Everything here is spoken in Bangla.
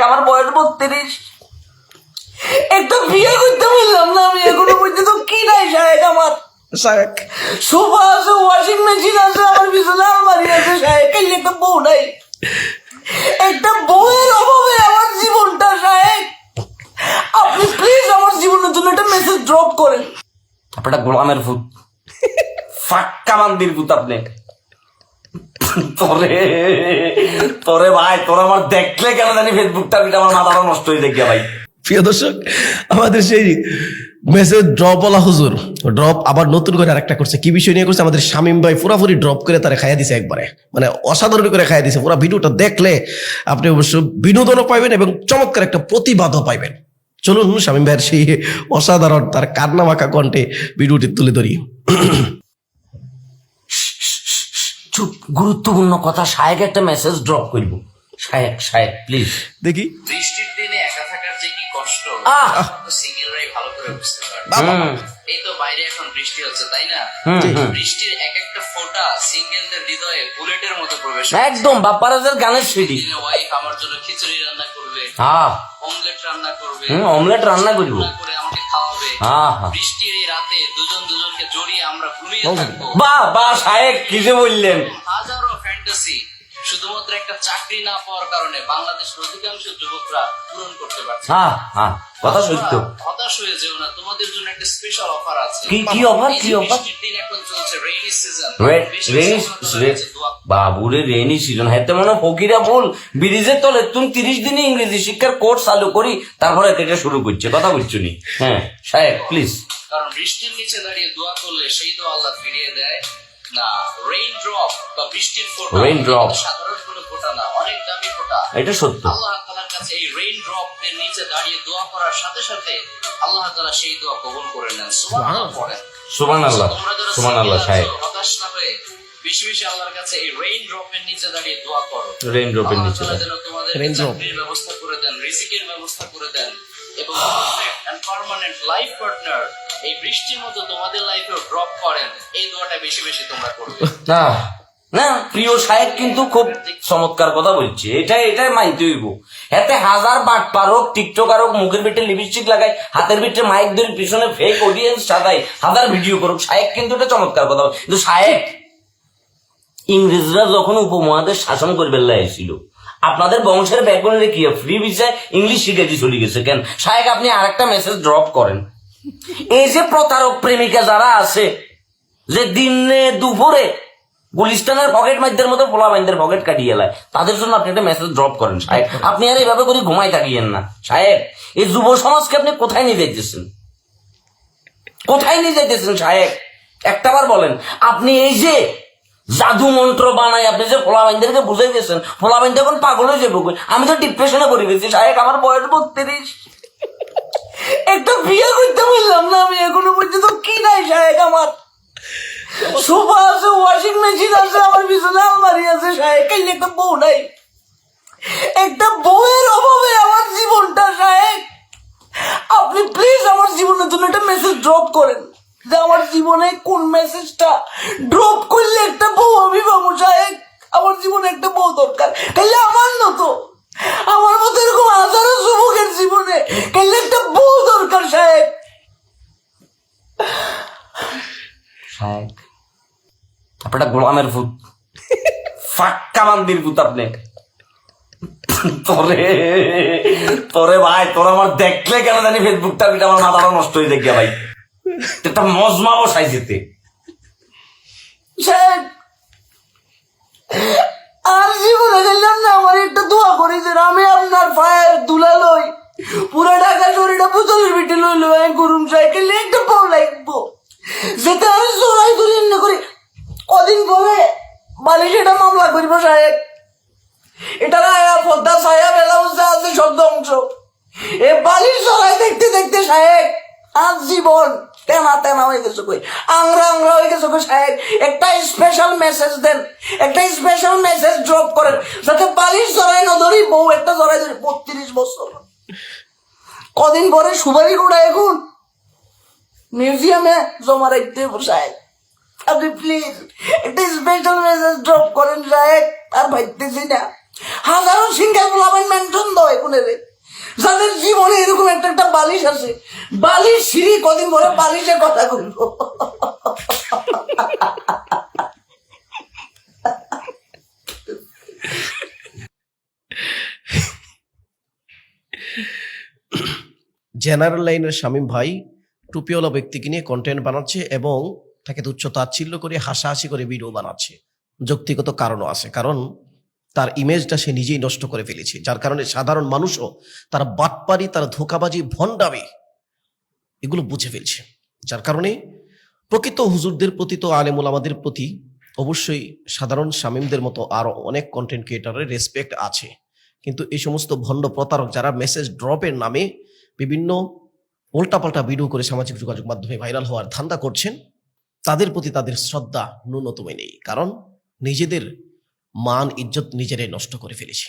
সাহেব আমার বয়স 32, একটা বিয়ে করতে পারলাম না আমি এখনো পর্যন্ত। কি নাই সাহেব আমার? সাহেব সোফা আছে, ওয়াশিং মেশিন আছে, আমার বিছানা আলমারি আছে সাহেব, কাইলে একটা বউ নাই। একটা বউয়ের অভাবে আমার জীবনটা সাহেব। আপনি প্লিজ আমার জীবনের জন্য একটা মেসেজ ড্রপ করেন। আপনারা গোলামের ভূত, ফাক্কা মান্দির ভূত আপনি। তোরে ভাই, তোর আমার দেখলে কেন জানি ফেসবুকটা আমার মাথাটা নষ্ট হয়ে দেখে ভাই। প্রিয় দর্শক, আমাদের সেই মেসেজ ড্রপ ওয়ালা হুজুর ড্রপ আবার নতুন করে আরেকটা করছে। কি বিষয় নিয়ে করছে? আমাদের শামীম ভাই পুরাপুরি ড্রপ করে তারা খাইয়া দিছে একবারে, মানে অসাধারণ করে খাইয়া দিছে। পুরো ভিডিওটা দেখলে আপনি অবশ্য বিনোদনও পাইবেন এবং চমৎকার একটা প্রতিবাদও পাইবেন। চলুন শামীম ভাইয়ের সেই অসাধারণ তার কান্না মাখা কণ্ঠে ভিডিওটি তুলে ধরি। চুপ, গুরুত্বপূর্ণ কথা। শায়েক একটা মেসেজ ড্রপ করবো। শায়েক প্লিজ। দেখি। বৃষ্টির দিনে একা থাকার যে কি কষ্ট সিঙ্গেলরাই ভালো করে বুঝতে পারে। এই তো বাইরে এখন বৃষ্টি হচ্ছে, তাই না? বৃষ্টির এক একটা ফোঁটা সিঙ্গেলদের হৃদয়ে বুলেটের মতো প্রবেশ করে। একদম বাপ্পারাজের গানের সিডি। ওয়াইফ আমার জন্য খিচুড়ি রান্না করবে, অমলেট রান্না করবে, অমলেট রান্না করবো, করে আমাকে খাওয়াবে। বৃষ্টির এই রাতে দুজন দুজনকে জড়িয়ে আমরা ঘুমিয়ে থাকবো। বাহ শায়েক, কি যে বললেন। হাজারো ফ্যান্টাসি শুধুমাত্র একটা চাকরি না পাওয়ার কারণে বাংলাদেশের অধিকাংশ যুবকরা পূরণ করতে পারছে। কথা সত্য। হতাশ হয়ে যেও না, তোমাদের জন্য একটা স্পেশাল অফার আছে। কি অফার? কি অফার? বৃষ্টির দিন এখন চলছে রেইনি সিজন। বাবুরে রেইনি সিজন হাইতে মনে ফকিরা বল ব্রিজের তলে তুমি 30 দিনে ইংরেজি শিক্ষার কোর্স চালু করি, তারপরে এটা শুরু করছে। কথা বলছো নি? হ্যাঁ শায়েক প্লিজ। কারণ বৃষ্টির নিচে দাঁড়িয়ে দোয়া করলে সেই দোয়া আল্লাহ ফিরিয়ে দেয় না। রেইন ড্রপ বা বৃষ্টির ফোঁটা সাধারণ কোনো ফোঁটা না, অনেক দামি ফোঁটা। এটা সত্য। আল্লাহ তাআলার কাছে এই রেইন ড্রপ এর নিচে দাঁড়িয়ে দোয়া করার সাথে সাথে আল্লাহ তাআলা সেই দোয়া কবুল করে নেন। সুবহানাল্লাহ পড়েন। সুবহানাল্লাহ, সুবহানাল্লাহ। শায়েক হতাশ না হয়ে বেশি বেশি আল্লাহর কাছে এই রেইন ড্রপ এর নিচে দাঁড়িয়ে দোয়া করো। রেইন ড্রপ এর নিচে যেন তোমাদের চাকরির ব্যবস্থা করে দেন, রিজিকের ব্যবস্থা করে দেন এবং perfect and permanent life partner এই বৃষ্টির মতো তোমাদের লাইফে ড্রপ করেন। এই দোয়াটা বেশি বেশি তোমরা করবে। না প্রিয় শায়েক কিন্তু খুব চমৎকার কথা বলছে। এটাই মাইতে হইব। এতে হাজার বাটপার হোক, টিকটকার হোক, মুখের ভিতরে লিপস্টিক লাগাই, হাতের ভিতরে মাইক ধরে পিছনে ফেক অডিয়েন্স সাজাই, হাজার ভিডিও করুক, শায়েক কিন্তু এটা চমৎকার কথা। কিন্তু শায়েক, ইংরেজরা যখন উপমহাদেশ শাসন করবে এসেছিল, আপনাদের বংশের ব্যাকরণে কি ফ্রি ভিসায় ইংলিশ শিখে দিয়ে চলে গেছে কেন? শায়েক আপনি আরেকটা মেসেজ ড্রপ করেন। এই যে প্রতারক প্রেমিকা যারা আছে, যে দিনে দুপুরে গুলিস্তানের পকেট মাইদের মতো পোলা মাইদের পকেট কাটিয়ে এলায়, তাদের জন্য আপনি একটা মেসেজ ড্রপ করেন শায়েক। আপনি আর এইভাবে করে ঘুমাই থাকিয়েন না শায়েক। এই যুব সমাজকে আপনি কোথায় নিয়ে যাইতেছেন? কোথায় নিয়ে যাইতেছেন শায়েক? একটাবার বলেন। আপনি এই যে জাদু মন্ত্র বানাই আপনি যে পোলা মাইদেরকে বুঝাই দিয়েছেন, পোলা মাইদ এখন পাগল হয়ে যাবো। আমি তো ডিপ্রেশনে পড়ে গেছি শায়েক, আমার বয়স 32, একটা বিয়ে করতে পারলাম না আমি এখনো পর্যন্ত। কি নাই শায়েক আমার? সোফা আছে, ওয়াশিং মেশিন আছে, আমার বিছানা আলমারি আছে শায়েক, কাইলে একটা বউ নাই। একটা বউয়ের অভাবে আমার জীবনটা শায়েক। আপনি প্লিজ আমার জীবনের জন্য একটা মেসেজ ড্রপ করেন, যে আমার জীবনে কোন মেসেজটা ড্রপ করলে একটা বউ আমি পাবো শায়েক। আমার জীবনে একটা বউ দরকার, কাইলে আমার মতো এরকম হাজারো যুবকের জীবনে কাইলে একটা বউ দরকার শায়েক। শায়েক আপনারা গোলামের ভূত, ফাক্কা মান্দির ভূত আপনি। তোরে ভাই, তোর আমার দেখলে কেন জানি ফেসবুকটা আমার মাথাটা নষ্ট হয়ে দেখে ভাই। একটা মজমা বসাই যেতে আর জীবনে গেলাম না। আমার একটা দোয়া করেছেন, আমি আপনার ফায়ার দুলা লই পুরা ঢাকা শরীরটা পুতুলের ভিটে লইল গরুম সাইকেল একটা বউ লাগবো, যেটা আমি জোড়াই ধরে এমনি করি। কদিন পরে বালিশ এটা মামলা করিব সাহেব। এটা আয়া পদ্মা ছায়া বেলা বসে আছে সব ধ্বংস। এ বালিশ জড়াই দেখতে দেখতে সাহেব আজ জীবন তেনা হয়ে গেছে, কই আংরা হয়ে গেছে সাহেব। একটা স্পেশাল মেসেজ দেন, একটা স্পেশাল মেসেজ ড্রপ করেন, যাতে বালিশ জড়াই না ধরি, বউ একটা জড়াই ধরি। 32 বছর। কদিন পরে সুপারি গোড়া এখন মিউজিয়ামে জমা রাখতে সাহেব। আপনি প্লিজ একটা স্পেশাল মেসেজ ড্রপ করেন সাহেব। আর ভাবতেছি না হাজারো সিঙ্গেল পোলাপাইন মেনশন দাও এগুলো রে, যাদের জীবনে এরকম একটা একটা বালিশ আছে, বালিশ সিঁড়ি কদিন পরে বালিশের কথা কইব। জেনারেল লাইনের শামীম ভাই টুপিওয়ালা ব্যক্তিকে নিয়ে কন্টেন্ট বানাচ্ছে এবং তাকে তুচ্ছ তাচ্ছিল্য করে হাসাহাসি করে ভিডিও বানাচ্ছে। যৌক্তিগত কারণও আছে, কারণ তার ইমেজটা সে নিজেই নষ্ট করে ফেলেছে, যার কারণে সাধারণ মানুষও তার বাটপারি, তার ধোঁকাবাজি, ভণ্ডামি এগুলো বুঝে ফেলছে। যার কারণে প্রকৃত হুজুরদের প্রতি, তো আলেম ওলামাদের প্রতি অবশ্যই সাধারণ শামীমদের মতো আরো অনেক কন্টেন্ট ক্রিয়েটরের রেসপেক্ট আছে, কিন্তু এই সমস্ত ভণ্ড প্রতারক যারা মেসেজ ড্রপের নামে বিভিন্ন উল্টাপাল্টা ভিডিও করে সামাজিক যোগাযোগ মাধ্যমে ভাইরাল হওয়ার ধান্দা করছেন, তাদের প্রতি তাদের শ্রদ্ধা ন্যূনতমই নেই, কারণ নিজেদের মান ইজ্জত নিজেরাই নষ্ট করে ফেলেছে।